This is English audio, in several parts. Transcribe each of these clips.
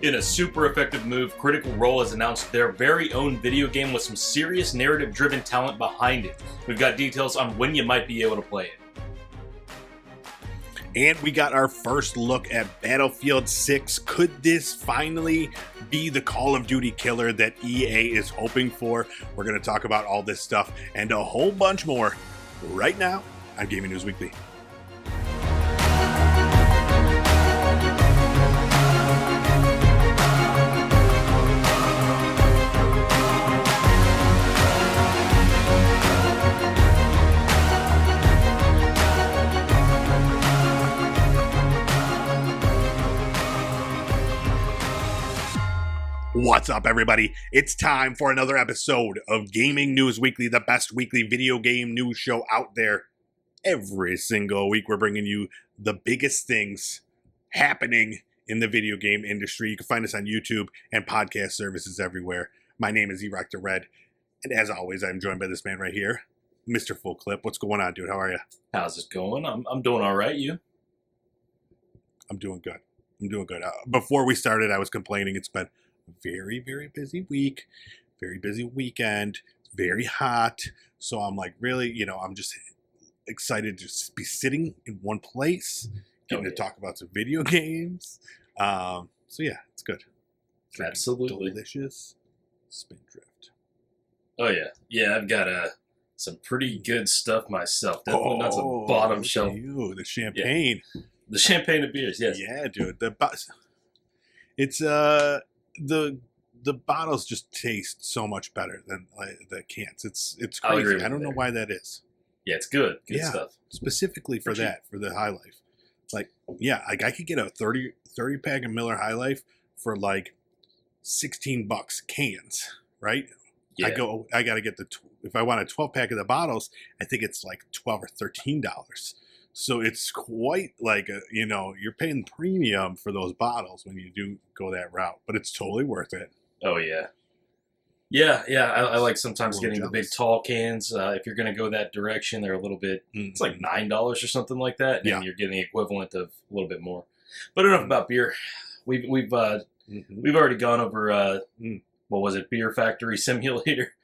In a super effective move, Critical Role has announced their very own video game with some serious narrative-driven talent behind it. We've got details on when you might be able to play it. And we got our first look at Battlefield 6. Could this finally be the Call of Duty killer that EA is hoping for? We're going to talk about all this stuff and a whole bunch more right now on Gaming News Weekly. What's up, everybody? It's time for another episode of Gaming News Weekly, the best weekly video game news show out there. Every single week, we're bringing you the biggest things happening in the video game industry. You can find us on YouTube and podcast services everywhere. My name is Erect the Red, and as always, I'm joined by this man right here, Mr. Full Clip. What's going on, dude? How are you? How's it going? I'm doing all right. You? I'm doing good. Before we started, I was complaining. It's been very, very busy week, very busy weekend. It's very hot. So I'm like, really, I'm just excited to just be sitting in one place, getting to talk about some video games. So yeah, it's good. Absolutely. Delicious Spindrift. Oh yeah. Yeah, I've got some pretty good stuff myself. Definitely not some bottom shelf. The champagne. Yeah. The champagne of beers, yes. Yeah, dude. It's the bottles just taste so much better than the cans. It's crazy. I don't know why that is. Yeah, it's good. Good stuff. Specifically for that, for the High Life. Like, yeah, I could get a 30 pack of Miller High Life for like $16 cans, right? Yeah. I got to get if I want a 12 pack of the bottles, I think it's like $12 or $13. So it's quite like you're paying premium for those bottles when you do go that route, but it's totally worth it. Oh yeah. Yeah. I like sometimes getting the big tall cans. If you're going to go that direction, they're a little bit. It's like $9 or something like that, and you're getting the equivalent of a little bit more. But enough about beer. We've already gone over what was it? Beer Factory Simulator.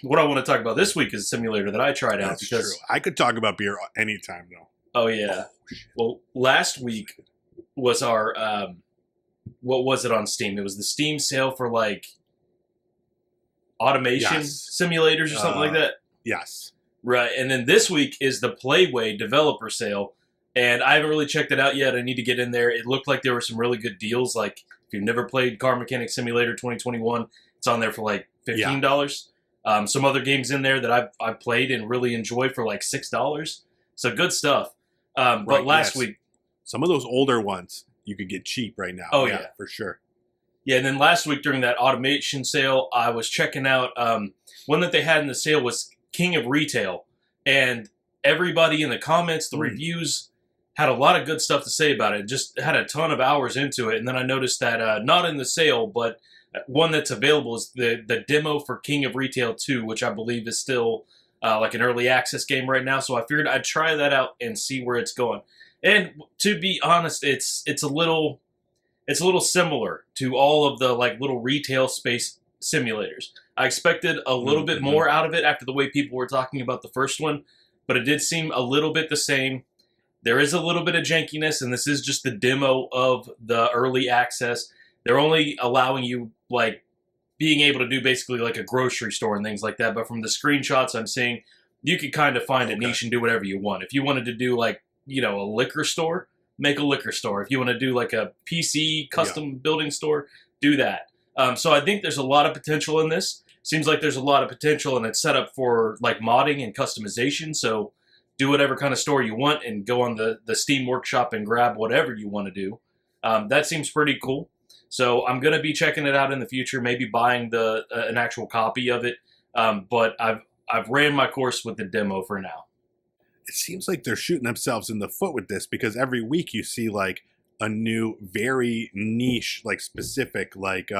What I want to talk about this week is a simulator that I tried out. That's true. I could talk about beer anytime, though. Oh, yeah. Well, last week was our, what was it on Steam? It was the Steam sale for, like, automation simulators or something like that? Yes. Right. And then this week is the Playway developer sale. And I haven't really checked it out yet. I need to get in there. It looked like there were some really good deals. Like, if you've never played Car Mechanic Simulator 2021, it's on there for, like, $15. Yeah. Some other games in there that I've played and really enjoy for like $6. So good stuff. But last week, some of those older ones you could get cheap right now. Oh yeah, for sure. Yeah, and then last week during that automation sale, I was checking out one that they had in the sale was King of Retail, and everybody in the comments, the reviews had a lot of good stuff to say about it. Just had a ton of hours into it, and then I noticed that not in the sale, but one that's available is the demo for King of Retail 2, which I believe is still like an early access game right now. So I figured I'd try that out and see where it's going. And to be honest, it's a little similar to all of the like little retail space simulators. I expected a little bit more out of it after the way people were talking about the first one, but it did seem a little bit the same. There is a little bit of jankiness, and this is just the demo of the early access. They're only allowing you, like, being able to do basically like a grocery store and things like that. But from the screenshots I'm seeing, you can kind of find a niche and do whatever you want. If you wanted to do, like, a liquor store, make a liquor store. If you want to do, like, a PC custom building store, do that. So I think there's a lot of potential in this. Seems like there's a lot of potential, and it's set up for, like, modding and customization. So do whatever kind of store you want and go on the Steam Workshop and grab whatever you want to do. That seems pretty cool. So I'm going to be checking it out in the future, maybe buying an actual copy of it. But I've ran my course with the demo for now. It seems like they're shooting themselves in the foot with this because every week you see like a new, very niche, like specific, like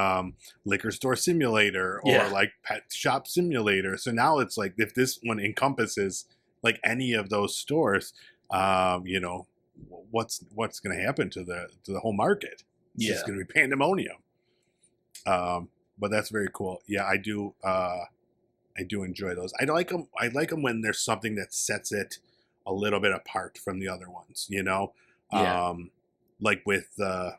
liquor store simulator or like pet shop simulator. So now it's like if this one encompasses like any of those stores, what's going to happen to the whole market? It's just going to be pandemonium. But that's very cool. Yeah, I do enjoy those. I like them. I like them when there's something that sets it a little bit apart from the other ones. You know, like with the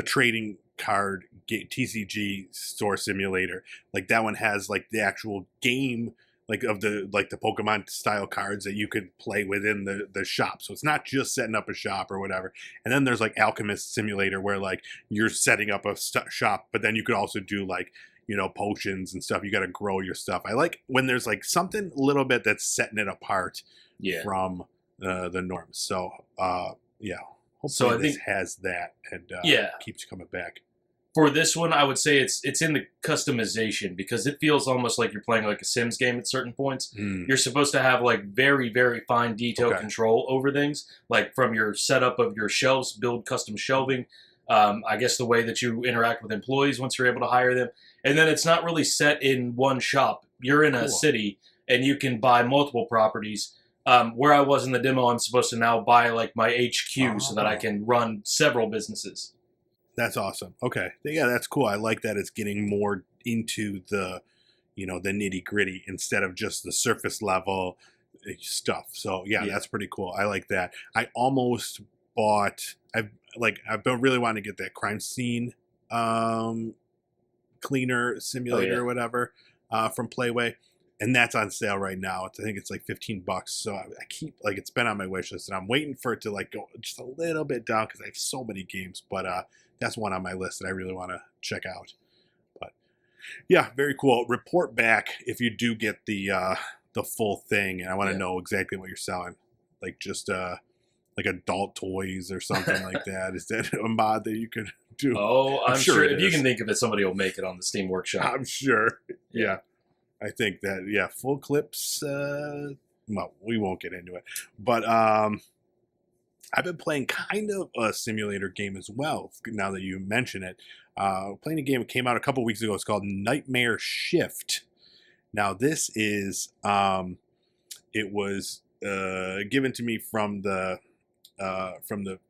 trading card TCG store simulator. Like that one has like the actual game, like of the Pokemon style cards that you could play within the shop. So it's not just setting up a shop or whatever. And then there's like Alchemist Simulator where like you're setting up a shop, but then you could also do like, you know, potions and stuff. You got to grow your stuff. I like when there's like something a little bit that's setting it apart from the norms. So yeah, hopefully this has that and keeps coming back. For this one, I would say it's in the customization because it feels almost like you're playing like a Sims game at certain points. You're supposed to have like very, very fine detail control over things, like from your setup of your shelves, build custom shelving. I guess the way that you interact with employees once you're able to hire them. And then it's not really set in one shop. You're in a city and you can buy multiple properties. Where I was in the demo, I'm supposed to now buy like my HQ so that I can run several businesses. That's awesome. Okay. Yeah, that's cool. I like that it's getting more into the, you know, the nitty gritty instead of just the surface level stuff. So yeah, that's pretty cool. I like that. I almost bought, I've been really wanting to get that crime scene cleaner simulator or whatever from Playway. And that's on sale right now. I think it's like $15. So I keep like, it's been on my wish list and I'm waiting for it to like go just a little bit down because I have so many games, but that's one on my list that I really want to check out. But yeah, very cool. Report back if you do get the full thing, and I want to know exactly what you're selling, like just like adult toys or something like that. Is that a mod that you could do? Oh, I'm sure if you can think of it, somebody will make it on the Steam Workshop. I'm sure. Yeah. I think that full clips. Well, we won't get into it, but I've been playing kind of a simulator game as well, now that you mention it. Playing a game that came out a couple weeks ago. It's called Nightmare Shift. Now, this is, it was given to me from the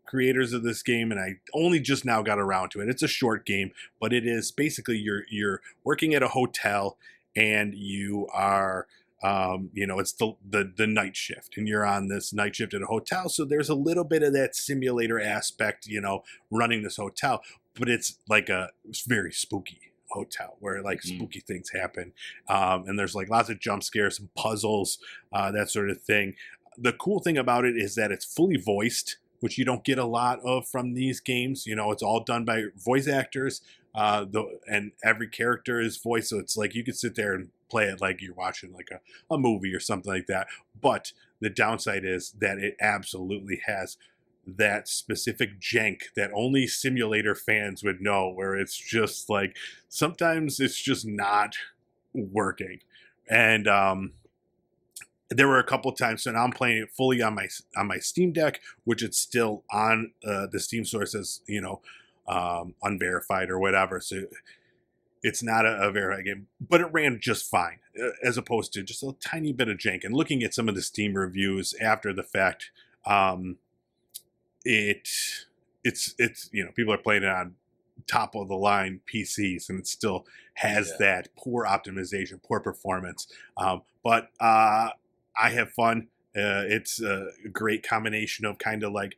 creators of this game, and I only just now got around to it. It's a short game, but it is basically you're working at a hotel, and you are... you know, it's the night shift, and you're on this night shift at a hotel. So there's a little bit of that simulator aspect, you know, running this hotel, but it's like a very spooky hotel where like spooky things happen. And there's like lots of jump scares and puzzles, that sort of thing. The cool thing about it is that it's fully voiced, which you don't get a lot of from these games. You know, it's all done by voice actors, and every character is voiced. So it's like you could sit there and play it like you're watching like a movie or something like that. But the downside is that it absolutely has that specific jank that only simulator fans would know, where it's just like sometimes it's just not working. And there were a couple times, so now I'm playing it fully on my Steam Deck, which it's still on the Steam source as, you know, unverified or whatever. So it's not a verified game, but it ran just fine, as opposed to just a tiny bit of jank. And looking at some of the Steam reviews after the fact, it's you know, people are playing it on top of the line PCs, and it still has that poor optimization, poor performance. But I have fun. It's a great combination of kind of like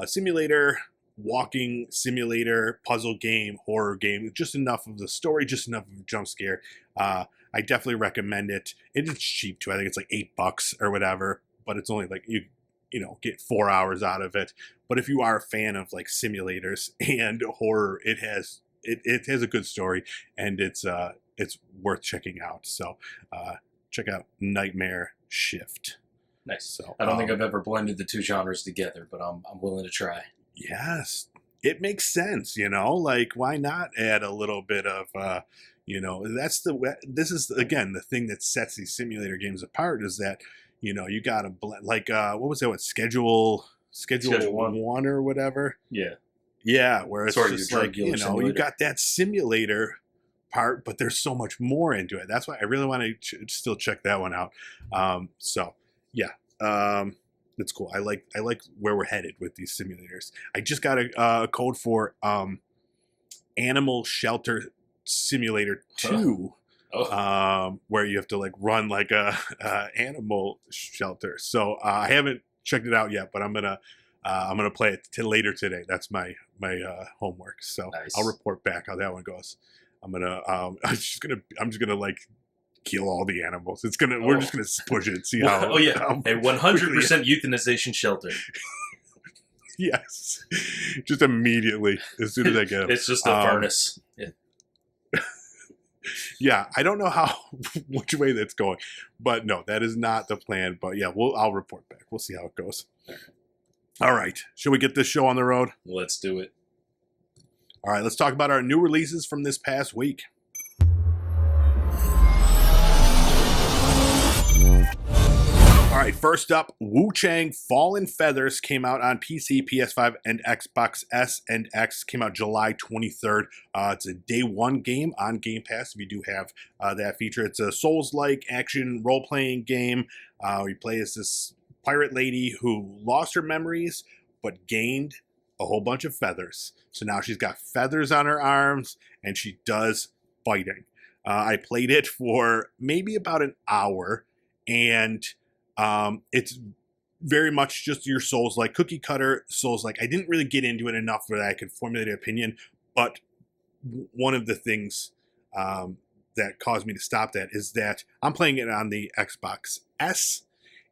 simulator, walking simulator, puzzle game, horror game. Just enough of the story, just enough of a jump scare. I definitely recommend it. It is cheap too. I think it's like $8 or whatever, but it's only like you know, get 4 hours out of it. But if you are a fan of like simulators and horror, it has a good story, and it's worth checking out. So check out Nightmare Shift. Nice. So I don't think I've ever blended the two genres together, but I'm willing to try. Yes, it makes sense. You know, like why not add a little bit of you know, this is again the thing that sets these simulator games apart, is that, you know, you got to blend, like what was that? What Schedule one or whatever? Yeah, where it's sort just like, you know, simulator. You got that simulator part, but there's so much more into it. That's why I really want to still check that one out. So yeah, It's cool. I like where we're headed with these simulators. I just got a code for Animal Shelter Simulator 2. Where you have to like run like a animal shelter. So I haven't checked it out yet, but I'm gonna play it later today. That's my homework. So nice. I'll report back how that one goes. I'm just gonna like kill all the animals. We're just gonna push it and see how. Oh yeah, a 100% euthanization shelter. Yes, just immediately as soon as I get them. It's just a furnace. Yeah. Yeah, I don't know which way that's going, but no, that is not the plan. But yeah, I'll report back. We'll see how it goes. All right, should we get this show on the road? Let's do it. All right, let's talk about our new releases from this past week. All right, first up, Wuchang Fallen Feathers came out on PC, PS5, and Xbox S and X. Came out July 23rd. It's a day one game on Game Pass if you do have that feature. It's a Souls-like action role-playing game. You play as this pirate lady who lost her memories but gained a whole bunch of feathers. So now she's got feathers on her arms and she does fighting. I played it for maybe about an hour, and it's very much just your Souls-like, cookie cutter Souls-like. I didn't really get into it enough that I could formulate an opinion, but one of the things that caused me to stop that is that I'm playing it on the Xbox S,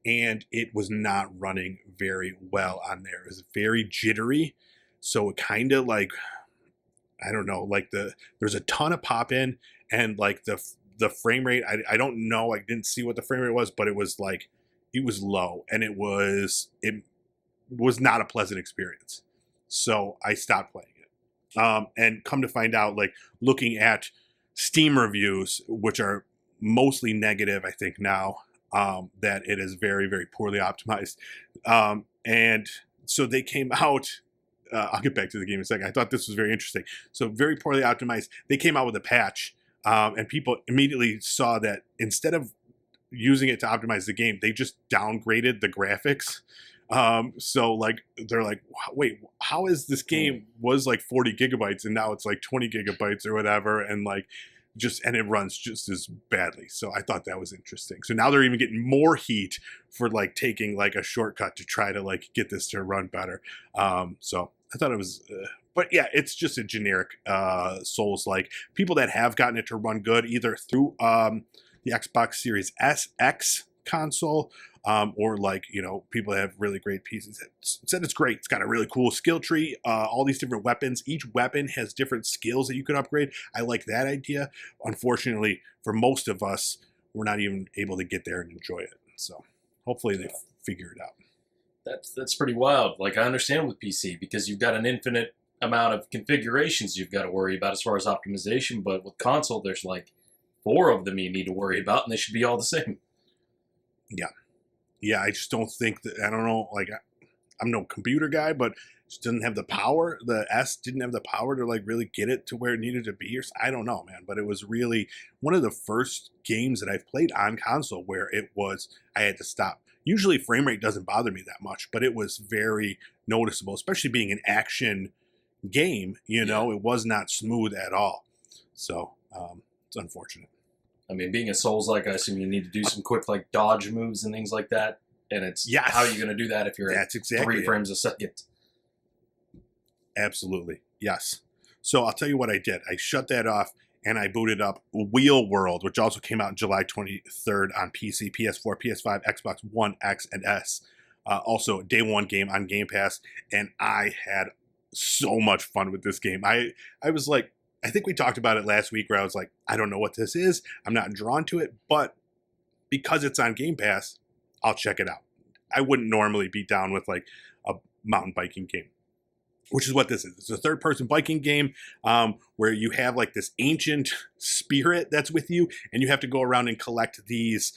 and it was not running very well on there. It was very jittery, so it kind of like, I don't know, like there's a ton of pop-in, and like the frame rate, I don't know, I didn't see what the frame rate was, but it was like, it was low, and it was not a pleasant experience. So I stopped playing it. And come to find out, like looking at Steam reviews, which are mostly negative, I think now, that it is very, very poorly optimized. And so they came out, I'll get back to the game in a second. I thought this was very interesting. So very poorly optimized. They came out with a patch, and people immediately saw that instead of using it to optimize the game, they just downgraded the graphics. So like they're like, wait, how is this game was like 40 gigabytes and now it's like 20 gigabytes or whatever, and like and it runs just as badly. So I thought that was interesting. So now they're even getting more heat for like taking like a shortcut to try to like get this to run better. So I thought it was but yeah, it's just a generic Souls like. People that have gotten it to run good either through the Xbox Series S, X console, or like, you know, people that have really great PCs said it's great. It's got a really cool skill tree, all these different weapons. Each weapon has different skills that you can upgrade. I like that idea. Unfortunately, for most of us, we're not even able to get there and enjoy it. So hopefully they figure it out. That's pretty wild. Like, I understand with PC because you've got an infinite amount of configurations you've got to worry about as far as optimization, but with console, there's like 4 of them you need to worry about, and they should be all the same. Yeah, I just don't think that, I don't know, like, I'm no computer guy, but it just doesn't have the power. The S didn't have the power to, like, really get it to where it needed to be. Or I don't know, man, but it was really one of the first games that I've played on console where it was, I had to stop. Usually frame rate doesn't bother me that much, but it was very noticeable, especially being an action game, you know, it was not smooth at all. So, it's unfortunate. I mean, being a Souls-like, I assume you need to do some quick, like, dodge moves and things like that. And it's, how are you going to do that if you're at 3 frames a second? Absolutely. Yes. So I'll tell you what I did. I shut that off, and I booted up Wheel World, which also came out July 23rd on PC, PS4, PS5, Xbox One, X, and S. Also, a day one game on Game Pass, and I had so much fun with this game. I was like, I think we talked about it last week where I was like, I don't know what this is. I'm not drawn to it, but because it's on Game Pass, I'll check it out. I wouldn't normally be down with like a mountain biking game, which is what this is. It's a third-person biking game where you have like this ancient spirit that's with you, and you have to go around and collect these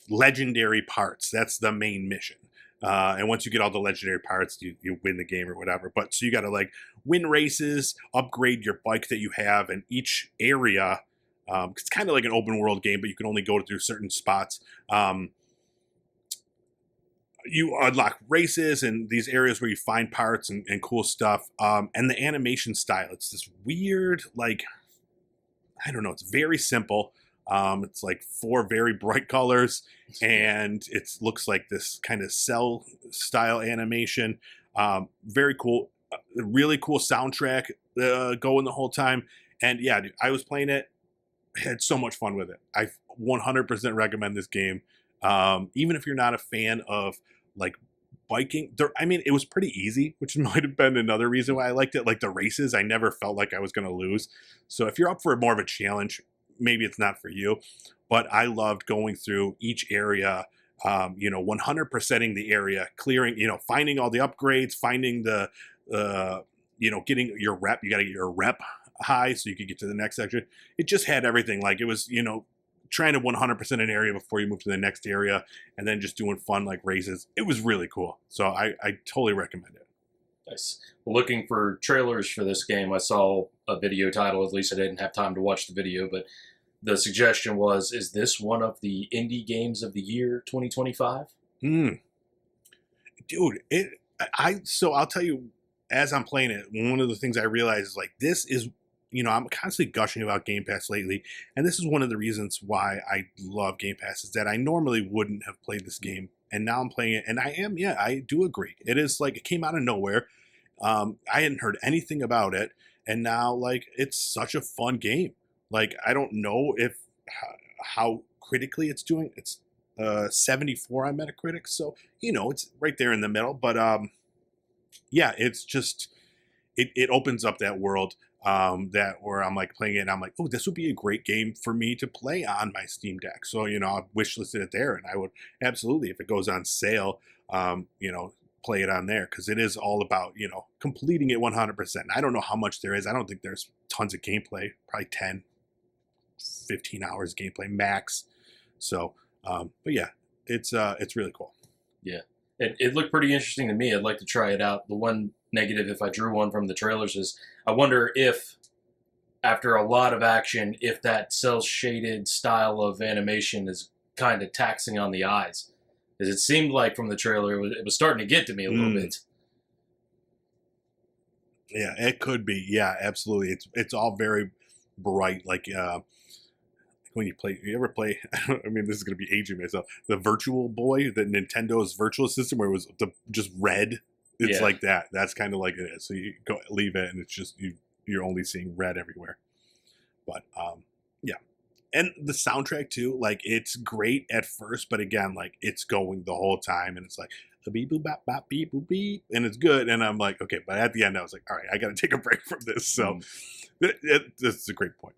legendary parts. That's the main mission. And once you get all the legendary parts, you win the game or whatever. But so you got to like win races, upgrade your bike that you have, and each area, it's kind of like an open world game, but you can only go through certain spots. you unlock races and these areas where you find parts and cool stuff. And the animation style, it's this weird, like, I don't know, it's very simple. It's like 4 very bright colors, and it looks like this kind of cell style animation. Very cool, really cool soundtrack going the whole time. And yeah, dude, I was playing it, had so much fun with it. I 100% recommend this game. Even if you're not a fan of like biking, I mean, it was pretty easy, which might have been another reason why I liked it. Like the races, I never felt like I was going to lose. So if you're up for more of a challenge, maybe it's not for you. But I loved going through each area, 100%ing the area, clearing, finding all the upgrades, finding the, getting your rep. You got to get your rep high so you could get to the next section. It just had everything. Like it was, trying to 100% an area before you move to the next area, and then just doing fun like races. It was really cool. So I totally recommend it. Nice. Looking for trailers for this game, I saw a video title. At least I didn't have time to watch the video, but the suggestion was, is this one of the indie games of the year 2025? Dude, so I'll tell you, as I'm playing it, one of the things I realized is like, this is, I'm constantly gushing about Game Pass lately, and this is one of the reasons why I love Game Pass, is that I normally wouldn't have played this game, and now I'm playing it, and I do agree. It is like, it came out of nowhere. I hadn't heard anything about it, and now, like, it's such a fun game. Like, I don't know how critically it's doing. It's 74 on Metacritic, so, it's right there in the middle, but, yeah, it's just, it opens up that world that where I'm like playing it and I'm like, oh, this would be a great game for me to play on my Steam Deck. So, I've wishlisted it there, and I would absolutely, if it goes on sale, play it on there, because it is all about, completing it 100%. I don't know how much there is. I don't think there's tons of gameplay, probably 10, 15 hours gameplay max. So, but yeah, it's really cool. Yeah. It looked pretty interesting to me. I'd like to try it out. The one negative, if I drew one from the trailers, is I wonder if, after a lot of action, if that cel-shaded style of animation is kind of taxing on the eyes. Because it seemed like from the trailer, it was starting to get to me a little bit. Yeah, it could be. Yeah, absolutely. It's all very bright. Like, when you ever play, I mean, this is going to be aging myself, the Virtual Boy, the Nintendo's virtual system, where it was just red. It's like that. That's kind of like it is. So you go leave it, and it's just, you're only seeing red everywhere. But, yeah. And the soundtrack, too, like, it's great at first, but again, like, it's going the whole time, and it's like, beep, boop, bop, bop, beep, boop, beep, and it's good. And I'm like, okay, but at the end, I was like, all right, I got to take a break from this. So that's a great point.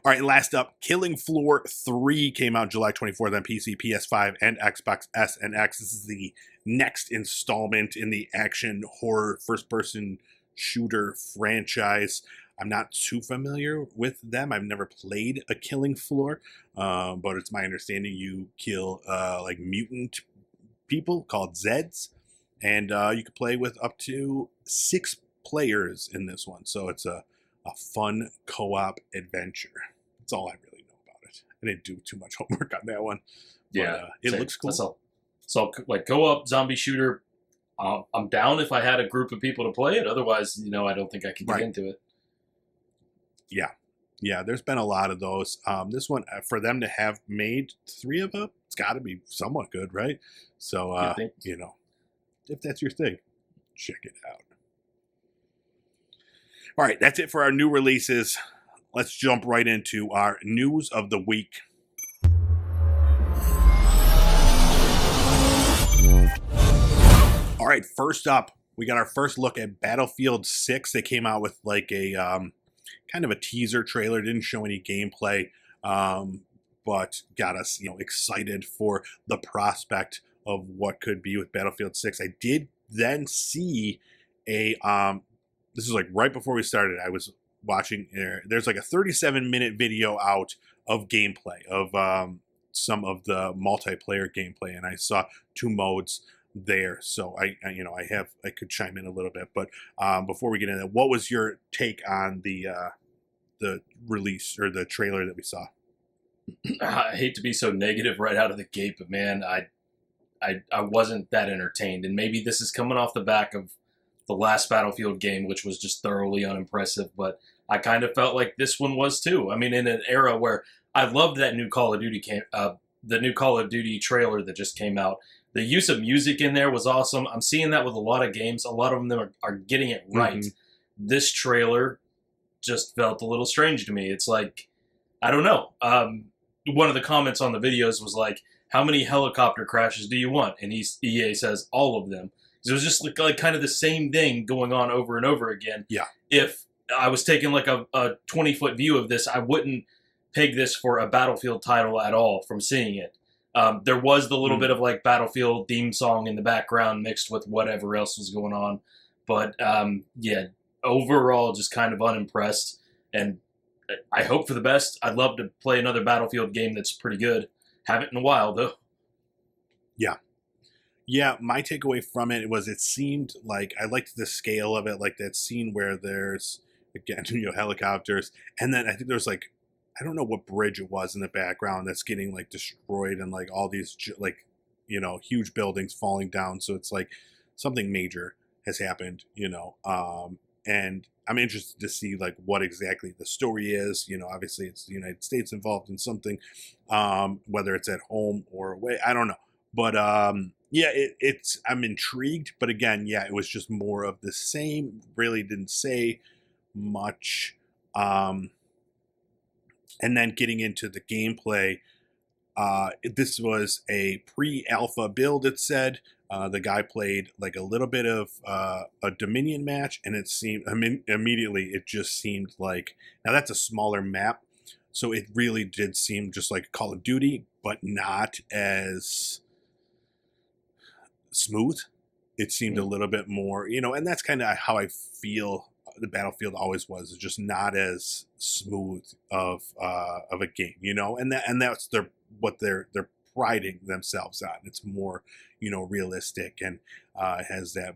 All right, last up, Killing Floor 3 came out July 24th on PC, PS5, and Xbox S and X. This is the next installment in the action horror first-person shooter franchise. I'm not too familiar with them. I've never played a Killing Floor, but it's my understanding you kill like mutant people called Zeds, and you can play with up to 6 players in this one. So it's a fun co-op adventure. That's all I really know about it. I didn't do too much homework on that one. But, yeah, it looks cool. That's all. So, like, co-op zombie shooter, I'm down if I had a group of people to play it. Otherwise, I don't think I could get into it. Yeah, there's been a lot of those. This one, for them to have made 3 of them, it's got to be somewhat good, right? So, if that's your thing, check it out. All right, that's it for our new releases. Let's jump right into our news of the week. All right, first up, we got our first look at Battlefield 6. They came out with like a kind of a teaser trailer. Didn't show any gameplay, but got us excited for the prospect of what could be with Battlefield 6. I did then see a this is like right before we started. I was watching. There's like a 37-minute video out of gameplay of some of the multiplayer gameplay, and I saw 2 modes there. So I could chime in a little bit. But before we get into that, what was your take on the release or the trailer that we saw? I hate to be so negative right out of the gate, but man, I I wasn't that entertained. And maybe this is coming off the back of the last Battlefield game, which was just thoroughly unimpressive. But I kind of felt like this one was too. I mean, in an era where I loved that new Call of Duty the new Call of Duty trailer that just came out. The use of music in there was awesome. I'm seeing that with a lot of games. A lot of them are getting it right. Mm-hmm. This trailer just felt a little strange to me. It's like, I don't know. One of the comments on the videos was like, how many helicopter crashes do you want? And EA says, all of them. It was just like kind of the same thing going on over and over again. Yeah. If I was taking like a 20-foot view of this, I wouldn't peg this for a Battlefield title at all from seeing it. There was the little bit of like Battlefield theme song in the background mixed with whatever else was going on. But yeah, overall just kind of unimpressed. And I hope for the best. I'd love to play another Battlefield game that's pretty good. Haven't in a while though. Yeah. Yeah, my takeaway from it was it seemed like I liked the scale of it, like that scene where there's, again, helicopters. And then I think there's like, I don't know what bridge it was in the background that's getting like destroyed and like all these like, huge buildings falling down. So it's like something major has happened, and I'm interested to see like what exactly the story is. Obviously it's the United States involved in something, whether it's at home or away, I don't know. But yeah, it's I'm intrigued. But again, yeah, it was just more of the same. Really didn't say much. And then getting into the gameplay, this was a pre-alpha build, it said. The guy played like a little bit of a Dominion match, and it seemed, immediately it just seemed like, now that's a smaller map, so it really did seem just like Call of Duty, but not as smooth. It seemed a little bit more, and that's kind of how I feel the Battlefield always was. It's just not as smooth of a game, and that's what they're priding themselves on. It's more, realistic, and has that,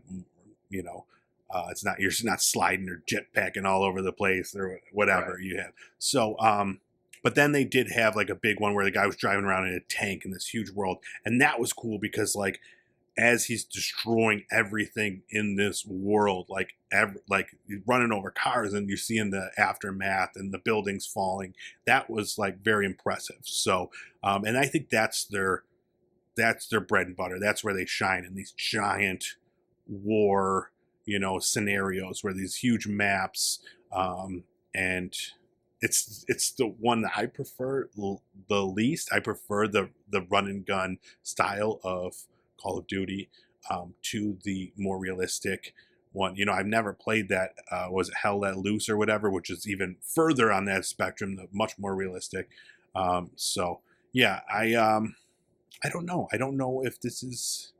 it's not, you're not sliding or jetpacking all over the place or whatever you have. So, but then they did have like a big one where the guy was driving around in a tank in this huge world, and that was cool because like, as he's destroying everything in this world, like he's running over cars, and you're seeing the aftermath and the buildings falling. That was like very impressive. So, and I think that's their bread and butter. That's where they shine, in these giant war, scenarios where these huge maps, and it's the one that I prefer the least. I prefer the run and gun style of Call of Duty to the more realistic one. I've never played that, was it Hell Let Loose or whatever, which is even further on that spectrum, the much more realistic. So yeah, I don't know. I don't know if this is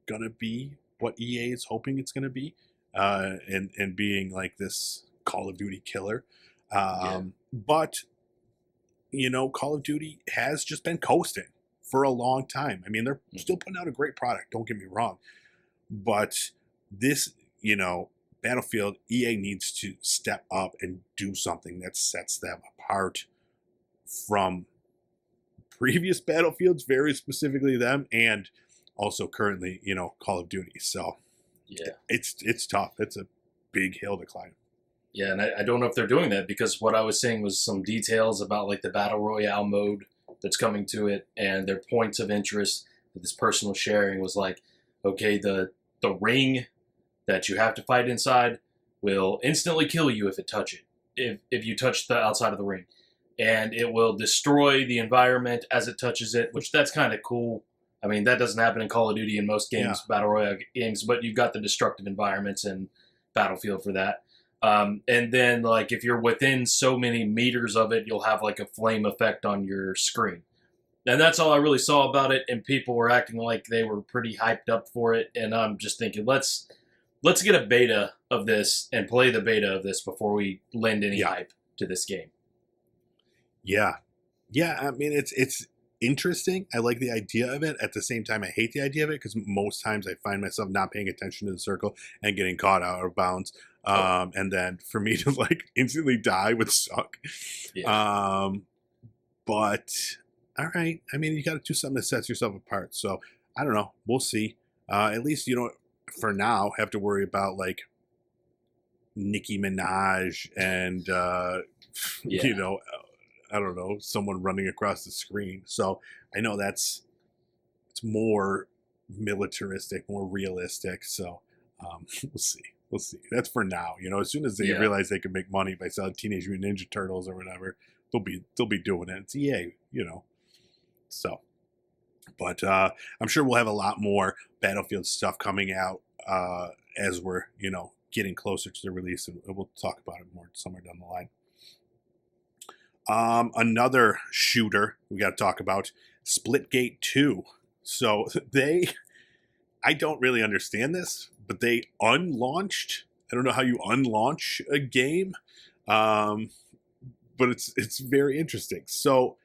gonna be what EA is hoping it's gonna be, and being like this Call of Duty killer. But Call of Duty has just been coasting for a long time. I mean, they're still putting out a great product, don't get me wrong. But this, Battlefield, EA needs to step up and do something that sets them apart from previous Battlefields, very specifically them, and also currently, Call of Duty. So yeah, it's tough. It's a big hill to climb. Yeah, and I don't know if they're doing that, because what I was seeing was some details about like the Battle Royale mode that's coming to it, and their points of interest that this person was sharing was like, okay, the ring that you have to fight inside will instantly kill you if it touch it, if you touch the outside of the ring, and it will destroy the environment as it touches it, which that's kind of cool. I mean, that doesn't happen in Call of Duty in most games, Battle Royale games, but you've got the destructive environments in Battlefield for that. And then, like, if you're within so many meters of it, you'll have, like, a flame effect on your screen. And that's all I really saw about it, and people were acting like they were pretty hyped up for it, and I'm just thinking, let's get a beta of this and play the beta of this before we lend any hype to this game. Yeah. Yeah, I mean, it's interesting. I like the idea of it. At the same time, I hate the idea of it, because most times I find myself not paying attention to the circle and getting caught out of bounds. And then for me to like instantly die would suck. Yeah. But all right. I mean, you got to do something that sets yourself apart. So I don't know. We'll see. At least you don't, for now, have to worry about like Nicki Minaj and you know, I don't know, someone running across the screen. So I know it's more militaristic, more realistic. So we'll see. We'll see. That's for now. You know, as soon as they realize they can make money by selling Teenage Mutant Ninja Turtles or whatever, they'll be doing it. It's EA, you know. So, but I'm sure we'll have a lot more Battlefield stuff coming out as we're, you know, getting closer to the release, and we'll talk about it more somewhere down the line. Another shooter we got to talk about, Splitgate 2. So I don't really understand this, but they unlaunched. I don't know how you unlaunch a game, but it's very interesting. So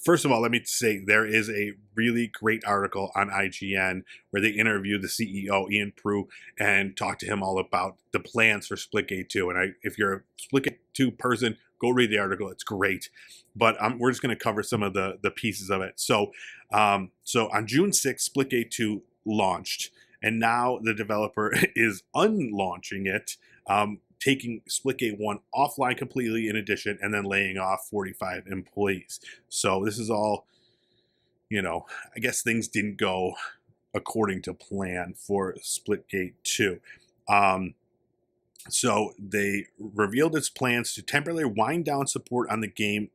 first of all, let me say there is a really great article on IGN where they interview the CEO, Ian Prue, and talk to him all about the plans for Splitgate 2. And if you're a Splitgate 2 person, go read the article. It's great. But we're just going to cover some of the pieces of it. So on June 6th, Splitgate 2 launched. And now the developer is unlaunching it, taking Splitgate 1 offline completely in addition, and then laying off 45 employees. So this is all, you know, I guess things didn't go according to plan for Splitgate 2. So they revealed its plans to temporarily wind down support on the game,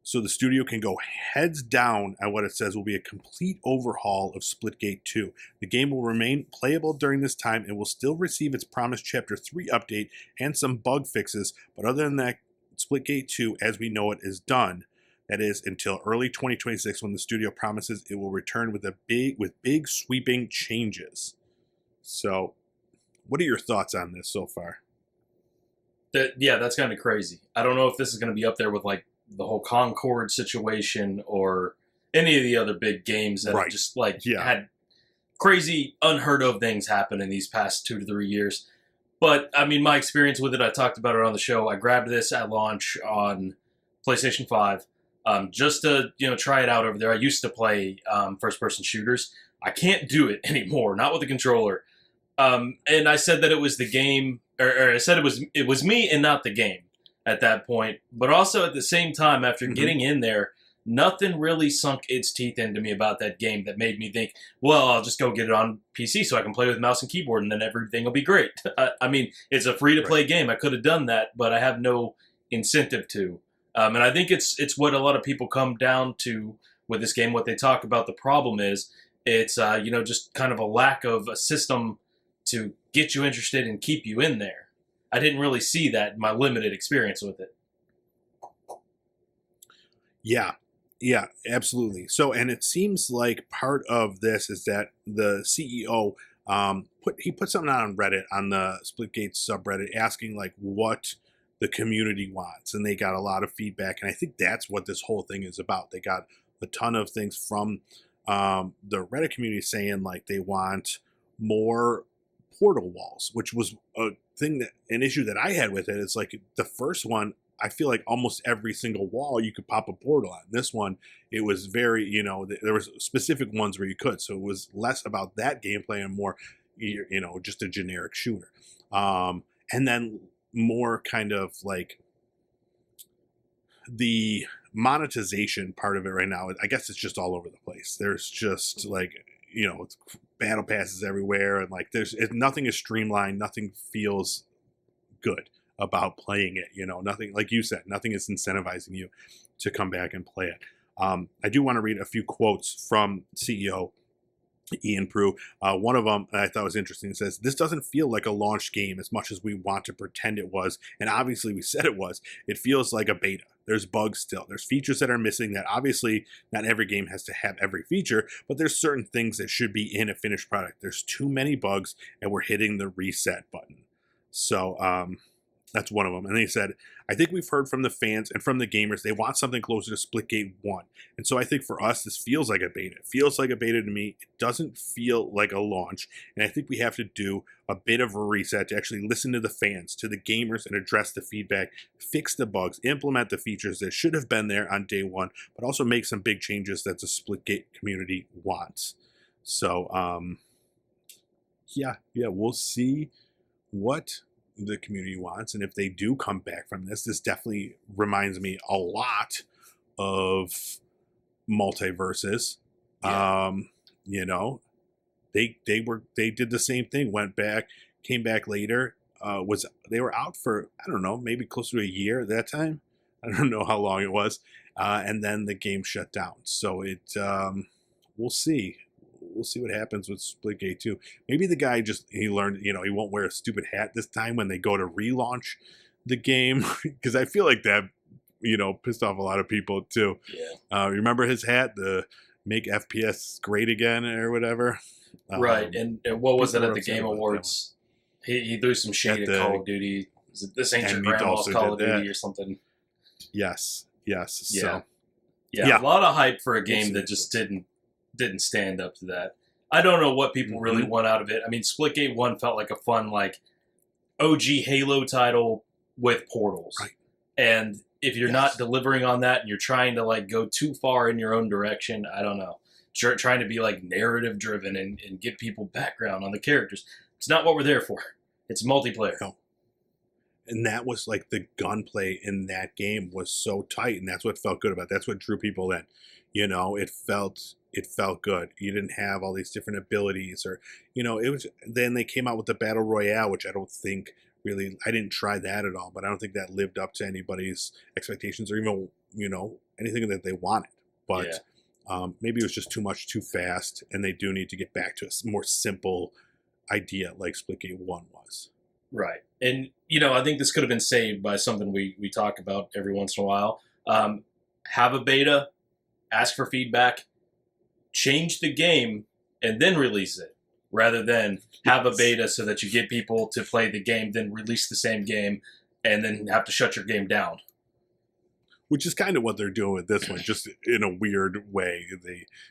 so the studio can go heads down at what it says will be a complete overhaul of Splitgate 2. The game will remain playable during this time and will still receive its promised Chapter 3 update and some bug fixes, but other than that, Splitgate 2, as we know it, is done. That is until early 2026, when the studio promises it will return with big sweeping changes. So, what are your thoughts on this so far? That's kind of crazy. I don't know if this is going to be up there with like the whole Concord situation or any of the other big games that have just had crazy, unheard of things happen in these past 2 to 3 years. But I mean, my experience with it, I talked about it on the show. I grabbed this at launch on PlayStation 5 just to try it out over there. I used to play first-person shooters. I can't do it anymore, not with the controller. And I said that it was the game, or I said it was me and not the game at that point. But also at the same time, after getting in there, nothing really sunk its teeth into me about that game that made me think, well, I'll just go get it on PC so I can play with mouse and keyboard and then everything will be great. I mean, it's a free-to-play game. I could have done that, but I have no incentive to. And I think it's what a lot of people come down to with this game. What they talk about the problem is it's just kind of a lack of a system to get you interested and keep you in there. I didn't really see that in my limited experience with it. Yeah, absolutely. So, and it seems like part of this is that the CEO put something out on Reddit, on the Splitgate subreddit, asking like what the community wants, and they got a lot of feedback, and I think that's what this whole thing is about. They got a ton of things from the Reddit community saying like they want more portal walls, which was an issue that I had with it. It's like the first one, I feel like almost every single wall you could pop a portal on. This one, it was very, there was specific ones where you could. So it was less about that gameplay and more, just a generic shooter. And then more kind of like the monetization part of it right now, I guess it's just all over the place. There's just like, battle passes everywhere, and like nothing is streamlined, nothing feels good about playing it. Nothing, like you said, nothing is incentivizing you to come back and play it. I do want to read a few quotes from CEO Ian Prue. One of them I thought was interesting. It says, "This doesn't feel like a launch game as much as we want to pretend it was, and obviously we said it was. It feels like a beta. There's bugs still. There's features that are missing that obviously not every game has to have every feature, but there's certain things that should be in a finished product. There's too many bugs, and we're hitting the reset button." So, That's one of them. And they said, I think we've heard from the fans and from the gamers, they want something closer to Splitgate 1. And so I think for us, this feels like a beta. It feels like a beta to me. It doesn't feel like a launch. And I think we have to do a bit of a reset to actually listen to the fans, to the gamers, and address the feedback, fix the bugs, implement the features that should have been there on day one, but also make some big changes that the Splitgate community wants. So, yeah, we'll see what the community wants, and if they do come back from this definitely reminds me a lot of multiverses. You know, they did the same thing, went back, came back later, they were out for, I don't know, maybe close to a year at that time. I don't know how long it was, and then the game shut down. So we'll see. We'll see what happens with Splitgate 2. Maybe the guy he learned, he won't wear a stupid hat this time when they go to relaunch the game. Because I feel like that, pissed off a lot of people too. Yeah. Remember his hat, the make FPS great again or whatever? Right. And what was it at the Game Awards? He threw some shade at Call of Duty. This ain't your grandma's Call of Duty or something. Yes. Yeah. So, yeah. A lot of hype for a game that just didn't stand up to that. I don't know what people really want out of it. I mean, Splitgate 1 felt like a fun, OG Halo title with portals. Right. And if you're not delivering on that and you're trying to, go too far in your own direction, I don't know. Trying to be, narrative driven and give people background on the characters. It's not what we're there for. It's multiplayer. No. And that was, the gunplay in that game was so tight, and that's what felt good about it. That's what drew people in. It felt good. You didn't have all these different abilities, or it was. Then they came out with the battle royale, which I don't think really. I didn't try that at all, but I don't think that lived up to anybody's expectations, or even anything that they wanted. But maybe it was just too much, too fast, and they do need to get back to a more simple idea like Splitgate 1 was. Right, and I think this could have been saved by something we talk about every once in a while. Have a beta, ask for feedback, change the game, and then release it, rather than have a beta so that you get people to play the game, then release the same game, and then have to shut your game down. Which is kind of what they're doing with this one, just in a weird way.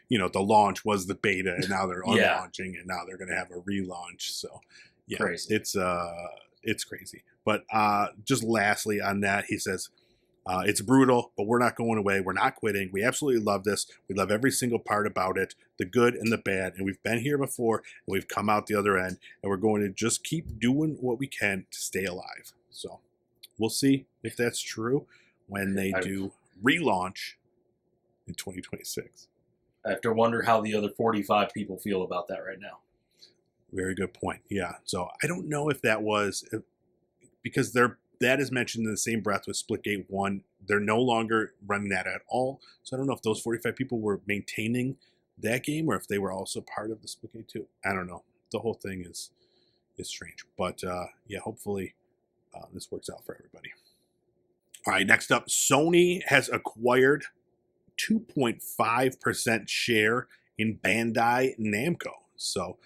The launch was the beta, and now they're unlaunching, and now they're going to have a relaunch. So, yeah, crazy. It's crazy. But just lastly on that, he says, it's brutal, but we're not going away. We're not quitting. We absolutely love this. We love every single part about it, the good and the bad. And we've been here before, and we've come out the other end. And we're going to just keep doing what we can to stay alive. So we'll see if that's true when they do relaunch in 2026. I have to wonder how the other 45 people feel about that right now. Very good point. Yeah. So I don't know if that was because that is mentioned in the same breath with Splitgate 1. They're no longer running that at all. So I don't know if those 45 people were maintaining that game or if they were also part of the Splitgate 2. I don't know. The whole thing is strange. But hopefully this works out for everybody. All right, next up, Sony has acquired 2.5% share in Bandai Namco. So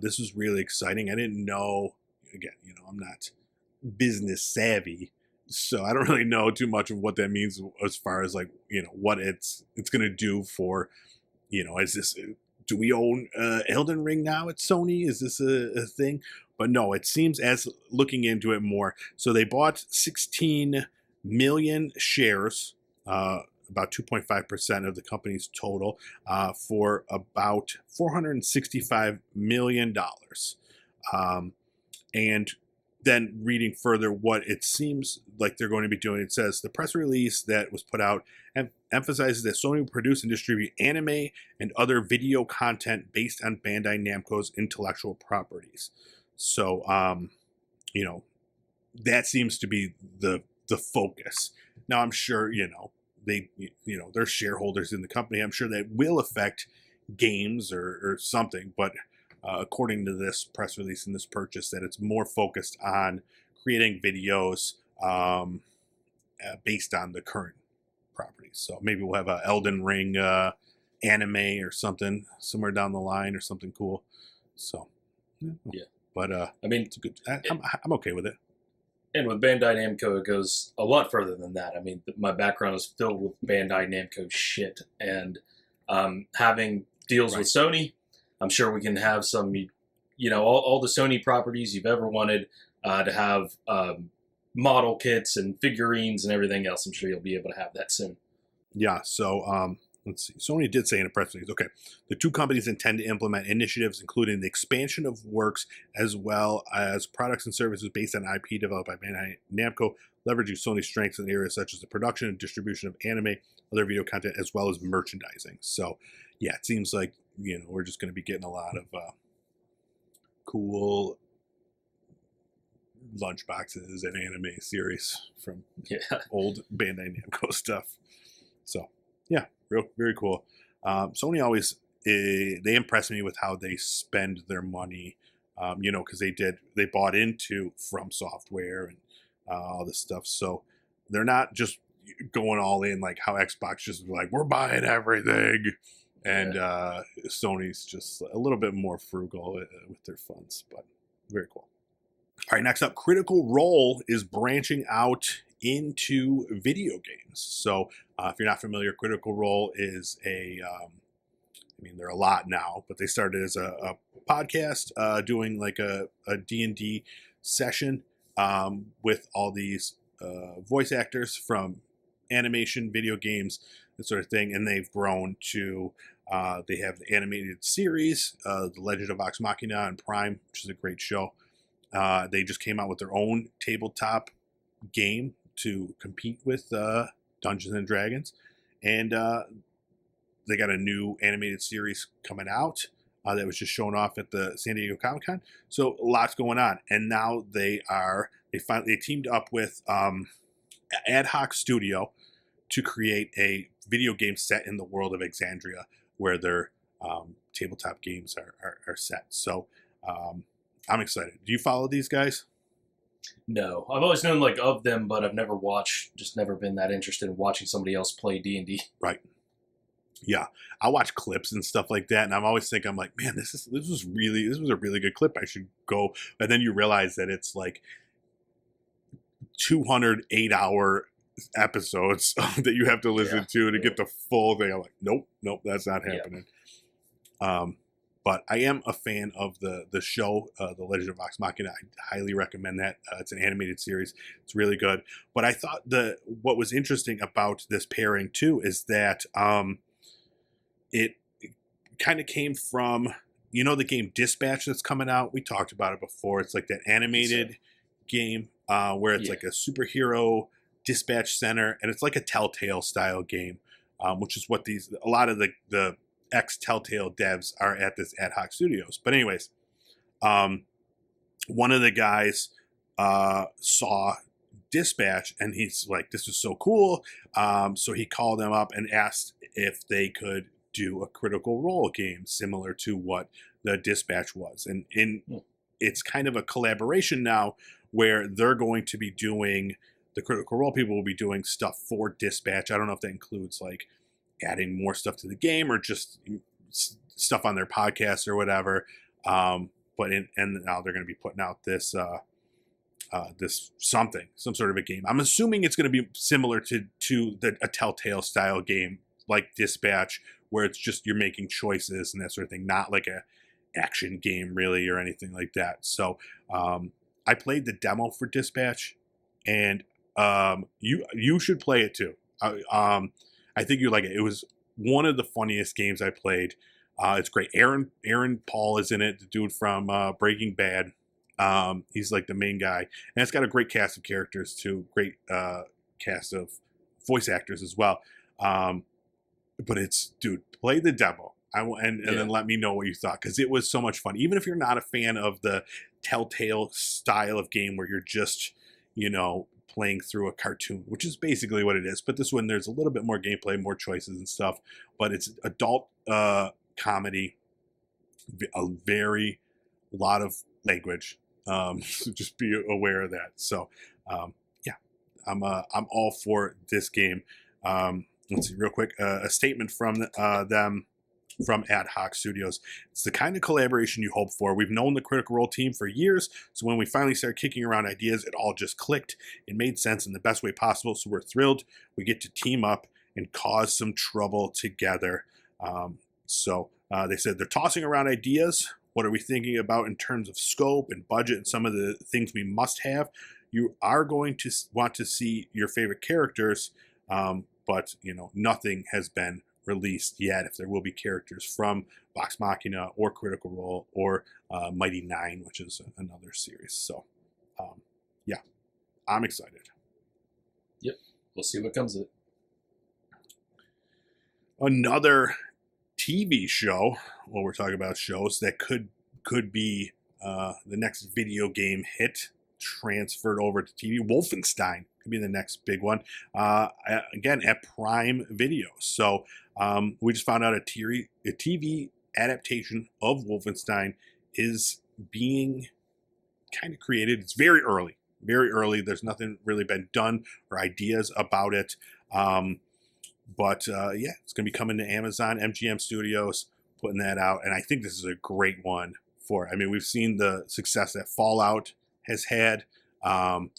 this is really exciting. I didn't know, again, I'm not business savvy, so I don't really know too much of what that means as far as what it's going to do for, is this, do we own Elden Ring now at Sony? Is this a thing? But no, it seems, as looking into it more, so they bought 16 million shares, about 2.5% of the company's total, for about $465 million. And then reading further what it seems like they're going to be doing, it says the press release that was put out emphasizes that Sony will produce and distribute anime and other video content based on Bandai Namco's intellectual properties. So, that seems to be the focus. Now, I'm sure, they're shareholders in the company. I'm sure that will affect games or something, but according to this press release and this purchase, that it's more focused on creating videos based on the current properties. So maybe we'll have a Elden Ring anime or something somewhere down the line or something cool. So, yeah. But I mean, it's a good. I'm okay with it. And with Bandai Namco, it goes a lot further than that. I mean, my background is filled with Bandai Namco shit, and having deals with Sony, I'm sure we can have some, all the Sony properties you've ever wanted to have model kits and figurines and everything else. I'm sure you'll be able to have that soon. Yeah, so let's see. Sony did say in a press release, okay, the two companies intend to implement initiatives including the expansion of works as well as products and services based on IP developed by Bandai Namco, leveraging Sony's strengths in areas such as the production and distribution of anime, other video content, as well as merchandising. So, yeah, it seems like, we're just going to be getting a lot of cool lunchboxes and anime series from old Bandai Namco stuff. So, yeah, very cool. Sony always, they impress me with how they spend their money, because they bought into From Software and all this stuff. So they're not just going all in like how Xbox just like, we're buying everything. And Sony's just a little bit more frugal with their funds, but very cool. All right, next up, Critical Role is branching out into video games. So if you're not familiar, Critical Role is there are a lot now, but they started as a podcast doing like a D&D session with all these voice actors from animation, video games, that sort of thing. And they've grown to, they have the animated series, The Legend of Vox Machina on Prime, which is a great show. They just came out with their own tabletop game to compete with Dungeons and Dragons. And they got a new animated series coming out that was just shown off at the San Diego Comic-Con. So lots going on. And now they teamed up with Ad Hoc Studio to create a video game set in the world of Exandria, where their tabletop games are set. So I'm excited. Do you follow these guys? No, I've always known of them, but I've never watched. Just never been that interested in watching somebody else play D&D. Right. Yeah, I watch clips and stuff like that, and I'm always thinking, I'm like, man, this was a really good clip. I should go. And then you realize that it's like 208-hour episodes that you have to listen to get the full thing. I'm like, nope, that's not happening. Yeah. But I am a fan of the show, The Legend of Vox Machina. I highly recommend that. It's an animated series. It's really good. But I thought what was interesting about this pairing too is that it kind of came from, the game Dispatch that's coming out. We talked about it before. It's like that animated game where it's like a superhero dispatch center, and it's like a Telltale style game, which is what a lot of the ex-Telltale devs are at this Ad Hoc Studios. But anyways, one of the guys saw Dispatch, and he's like, this is so cool. So he called them up and asked if they could do a Critical Role game similar to what the Dispatch was. And it's kind of a collaboration now where they're going to be doing, the Critical Role people will be doing stuff for Dispatch. I don't know if that includes like adding more stuff to the game or just stuff on their podcast or whatever. And now they're going to be putting out this some sort of a game. I'm assuming it's going to be similar to a Telltale style game like Dispatch, where it's just you're making choices and that sort of thing, not like a action game really or anything like that. So I played the demo for Dispatch, and you should play it too. I think you like it. It was one of the funniest games I played. It's great. Aaron Paul is in it, the dude from Breaking Bad. He's like the main guy, and it's got a great cast of characters too. Great cast of voice actors as well. But play the demo. And then let me know what you thought, because it was so much fun. Even if you're not a fan of the Telltale style of game where you're just, playing through a cartoon, which is basically what it is. But this one, there's a little bit more gameplay, more choices and stuff. But it's adult comedy, a lot of language. So just be aware of that. So I'm all for this game. Let's see real quick. A statement from them from Ad Hoc Studios. It's the kind of collaboration you hope for. We've known the Critical Role team for years, so when we finally started kicking around ideas, it all just clicked. It made sense in the best way possible, so we're thrilled we get to team up and cause some trouble together. They said they're tossing around ideas. What are we thinking about in terms of scope and budget and some of the things we must have? You are going to want to see your favorite characters, but nothing has been released yet. If there will be characters from Vox Machina or Critical Role or Mighty Nine, which is another series. So, yeah, I'm excited. Yep, we'll see what comes of it. Another TV show. Well, we're talking about shows that could be the next video game hit transferred over to TV. Wolfenstein could be the next big one. Again, at Prime Video. So we just found out a TV adaptation of Wolfenstein is being kind of created. It's very early. Very early. There's nothing really been done or ideas about it. But it's going to be coming to Amazon, MGM Studios, putting that out. And I think this is a great one for it. I mean, we've seen the success that Fallout has had. And,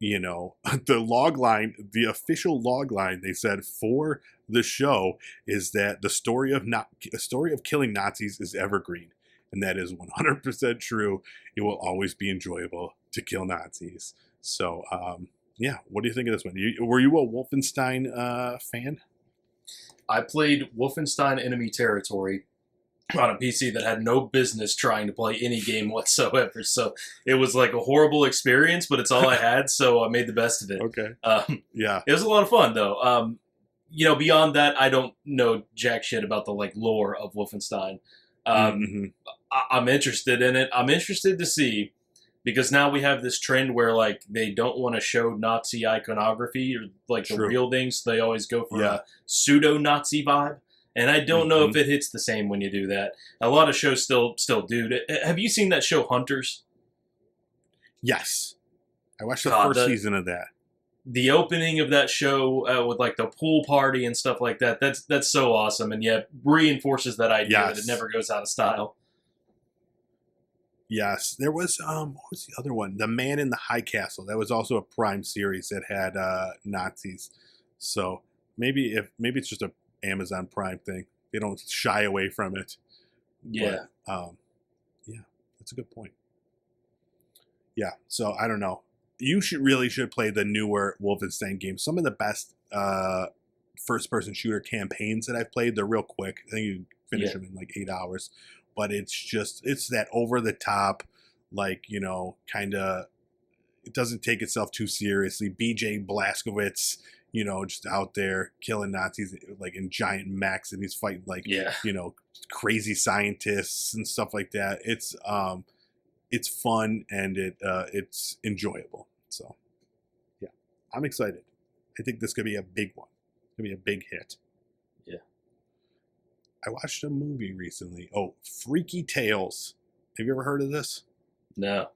the log line, the official log line, they said for the show is that the story of killing Nazis is evergreen. And that is 100% true. It will always be enjoyable to kill Nazis. So, what do you think of this one? Were you a Wolfenstein fan? I played Wolfenstein Enemy Territory on a PC that had no business trying to play any game whatsoever. So it was like a horrible experience, but it's all I had, so I made the best of it. Okay. It was a lot of fun, though. Beyond that, I don't know jack shit about the lore of Wolfenstein. I'm interested in it. I'm interested to see, because now we have this trend where they don't want to show Nazi iconography or the real things. They always go for a pseudo-Nazi vibe. And I don't know if it hits the same when you do that. A lot of shows still do. Have you seen that show Hunters? Yes. I watched the first season of that. The opening of that show with the pool party and stuff like that, that's so awesome. And reinforces that idea that it never goes out of style. Yes. There was, what was the other one? The Man in the High Castle. That was also a Prime series that had Nazis. So maybe it's just a Amazon Prime thing. They don't shy away from it. Yeah. But, that's a good point. Yeah. So I don't know. You should play the newer Wolfenstein games. Some of the best first-person shooter campaigns that I've played. They're real quick. I think you can finish them in 8 hours. But it's that over-the-top, kind of, it doesn't take itself too seriously. BJ Blazkowicz, just out there killing Nazis in giant mechs, and he's fighting crazy scientists and stuff like that. It's fun and it's enjoyable. So yeah, I'm excited. I think this could be a big one. It's gonna be a big hit. Yeah. I watched a movie recently. Oh, Freaky Tales. Have you ever heard of this? No.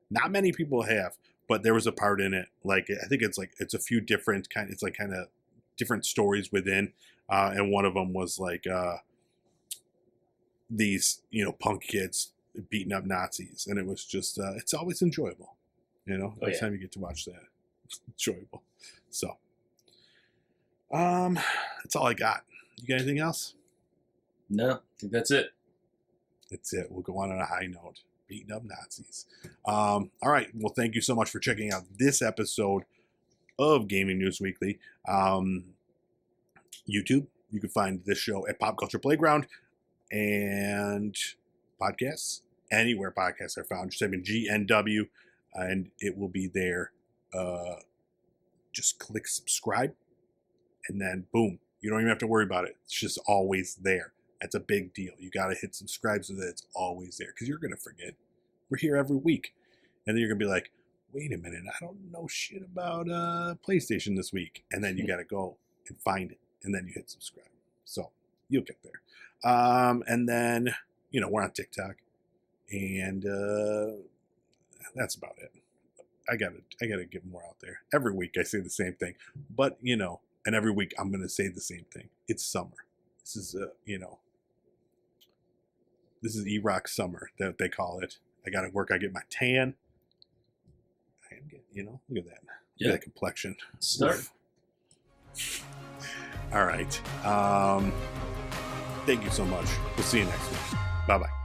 Not many people have. But there was a part in it, I think it's a few different kind of different stories within, and one of them was these punk kids beating up Nazis, and it was just it's always enjoyable, every time you get to watch that, it's enjoyable. So, that's all I got. You got anything else? No, I think that's it. That's it. We'll go on a high note. Beating up Nazis. All right. Well, thank you so much for checking out this episode of Gaming News Weekly. YouTube, you can find this show at Pop Culture Playground, and podcasts, anywhere podcasts are found. Just type in GNW, and it will be there. Just click subscribe, and then boom. You don't even have to worry about it. It's just always there. That's a big deal. You got to hit subscribe so that it's always there, because you're going to forget. We're here every week. And then you're going to be like, wait a minute, I don't know shit about PlayStation this week. And then you got to go and find it. And then you hit subscribe. So you'll get there. And then, we're on TikTok. And that's about it. I gotta get more out there. Every week I say the same thing. But, and every week I'm going to say the same thing. It's summer. This is this is E-Rock summer that they call it. I got to work. I get my tan. I am getting, look at that. Look at that complexion. Start. All right. Thank you so much. We'll see you next week. Bye bye.